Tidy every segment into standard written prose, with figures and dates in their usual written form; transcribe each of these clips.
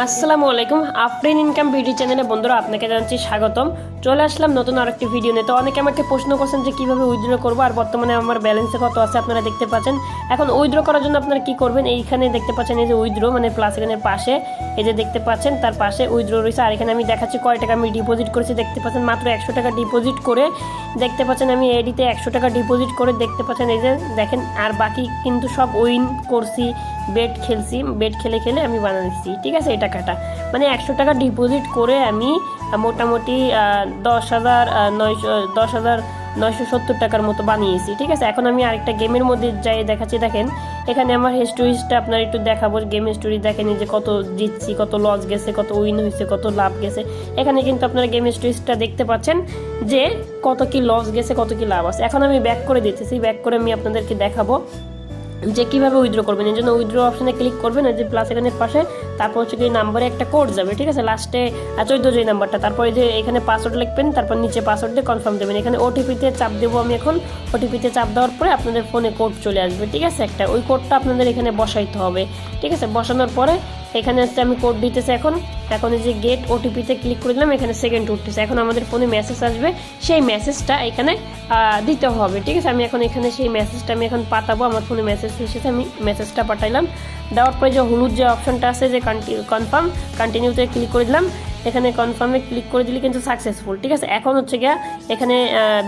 আসসালামু আলাইকুম। Afrin income beauty চ্যানেলে বন্ধুরা আপনাকে জানাচ্ছি স্বাগতম। চলে আসলাম নতুন আরেকটি ভিডিও নিয়ে। তো অনেকে আমাকে প্রশ্ন করছেন যে কীভাবে উইথড্র করবো, আর বর্তমানে আমার ব্যালেন্সে কত আছে আপনারা দেখতে পাচ্ছেন। এখন উইথড্র করার জন্য আপনারা কী করবেন, এইখানে দেখতে পাচ্ছেন এই যে উইথড্র মানে প্লাস এখানের পাশে এই যে দেখতে পাচ্ছেন তার পাশে উইথড্র রয়েছে। আর এখানে আমি দেখাচ্ছি কয় টাকা আমি ডিপোজিট করেছি। দেখতে পাচ্ছেন মাত্র 100 টাকা ডিপোজিট করে দেখতে পাচ্ছেন আমি এডিতে 100 টাকা ডিপোজিট করে দেখতে পাচ্ছেন এই যে দেখেন। আর বাকি কিন্তু সব উইন করছি, বেট খেলছি, বেট খেলে খেলে আমি বানিয়েছি, ঠিক আছে। এই টাকাটা মানে 100 টাকা ডিপোজিট করে আমি মোটামুটি 10,970 টাকার মতো বানিয়েছি, ঠিক আছে। এখন আমি আরেকটা গেমের মধ্যে যাই দেখাচ্ছি। দেখেন এখানে আমার হিস্টোরিজটা আপনার একটু দেখাবো। গেম হিস্টোরি দেখেন যে কত জিতছি, কত লস গেছে, কত উইন হয়েছে, কত লাভ গেছে। এখানে কিন্তু আপনারা গেম হিস্টোরিজটা দেখতে পাচ্ছেন যে কত কি লস গেছে, কত কি লাভ আছে। এখন আমি ব্যাক করে দিতেছি, ব্যাক করে আমি আপনাদেরকে দেখাবো যে কীভাবে উইথড্র করবেন। এই জন্য উইথড্র অপশানে ক্লিক করবেন, এই যে প্লাস এখানের পাশে, তারপর হচ্ছে কি নাম্বারে একটা কোড যাবে, ঠিক আছে, লাস্টে 14 যে নাম্বারটা, তারপরে যে এখানে পাসওয়ার্ড লিখবেন, তারপর নিচে পাসওয়ার্ড দিয়ে কনফার্ম দেবেন। এখানে ওটিপিতে চাপ দেবো আমি। এখন ওটিপিতে চাপ দেওয়ার পরে আপনাদের ফোনে কোড চলে আসবে, ঠিক আছে। একটা ওই কোডটা আপনাদের এখানে বসাইতে হবে, ঠিক আছে। বসানোর পরে এখানে হচ্ছে আমি কোড দিতেছি। এখন এই যে গেট ওটিপিতে ক্লিক করে দিলাম, এখানে সেকেন্ড উঠতেছে। এখন আমাদের ফোনে মেসেজ আসবে, সেই মেসেজটা এখানে দিতে হবে, ঠিক আছে। আমি এখন এখানে সেই মেসেজটা আমি এখন পাঠাবো। আমার ফোনে মেসেজ এসেছে, আমি মেসেজটা পাঠাইলাম। দেওয়ার পরে যে হলুদ যে অপশনটা আছে যে কন্টিনিউতে ক্লিক করে দিলাম। এখানে কনফার্মে ক্লিক করে দিলে কিন্তু সাকসেসফুল, ঠিক আছে। এখন হচ্ছে গিয়া এখানে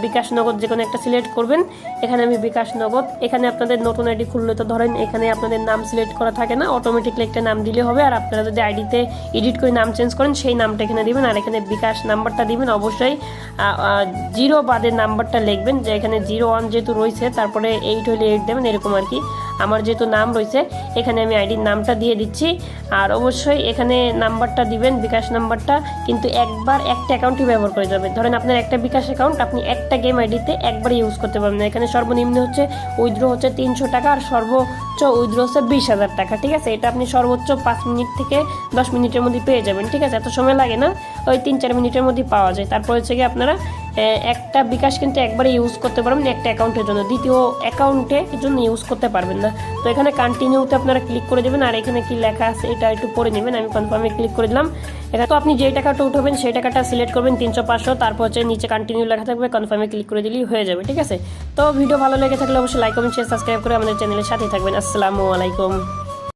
বিকাশ নগদ যে কোনো একটা সিলেক্ট করবেন। এখানে আমি বিকাশ নগদ, এখানে আপনাদের নতুন আইডি খুললে তো ধরেন এখানে আপনাদের নাম সিলেক্ট করা থাকে না, অটোমেটিকলি একটা নাম দিলে হবে। আর আপনারা যদি আইডিতে এডিট করে নাম চেঞ্জ করেন সেই নামটা এখানে দিবেন। আর এখানে বিকাশ নাম্বারটা দিবেন, অবশ্যই 0 বাদের নাম্বারটা লিখবেন, যে এখানে 01 যেহেতু রয়েছে, তারপরে 8 হলে 8 দেবেন, এরকম আর কি। আমার যেহেতু নাম রয়েছে এখানে আমি আইডির নামটা দিয়ে দিচ্ছি। আর অবশ্যই এখানে নাম্বারটা দিবেন, বিকাশ নাম্বারটা, কিন্তু একবার একটা অ্যাকাউন্টই ব্যবহার করে যাবে। ধরেন আপনার একটা বিকাশ অ্যাকাউন্ট, আপনি একটা গেম আইডিতে একবার ইউজ করতে পারবেন না। এখানে সর্বনিম্ন হচ্ছে উইথড্র হচ্ছে 300 টাকা, আর সর্বোচ্চ উইথড্র হচ্ছে 20,000 টাকা, ঠিক আছে। এটা আপনি সর্বোচ্চ 5 মিনিট থেকে 10 মিনিটের মধ্যে পেয়ে যাবেন, ঠিক আছে। এত সময় লাগে না, ওই 3-4 মিনিটের মধ্যে পাওয়া যায়। তারপর হচ্ছে কি আপনারা একটা বিকাশ কিন্তু একবারে ইউজ করতে পারবেন একটা অ্যাকাউন্টের জন্য, দ্বিতীয় অ্যাকাউন্টের জন্য ইউজ করতে পারবেন না। তো এখানে কন্টিনিউতে আপনারা ক্লিক করে দেবেন। আর এখানে কি লেখা আছে এটা একটু পড়ে নেবেন। আমি কনফার্মে ক্লিক করে দিলাম। এখানে তো আপনি যেই টাকাটা উঠাবেন সেই টাকাটা সিলেক্ট করবেন 300-500, তারপর হচ্ছে নিচে কন্টিনিউ লেখা থাকবে, কনফার্মে ক্লিক করে দিলেই হয়ে যাবে, ঠিক আছে। তো ভিডিও ভালো লেগে থাকলে অবশ্যই লাইক কমেন্ট শেয়ার সাবস্ক্রাইব করে আমাদের চ্যানেলের সাথেই থাকবেন। আসসালামু আলাইকুম।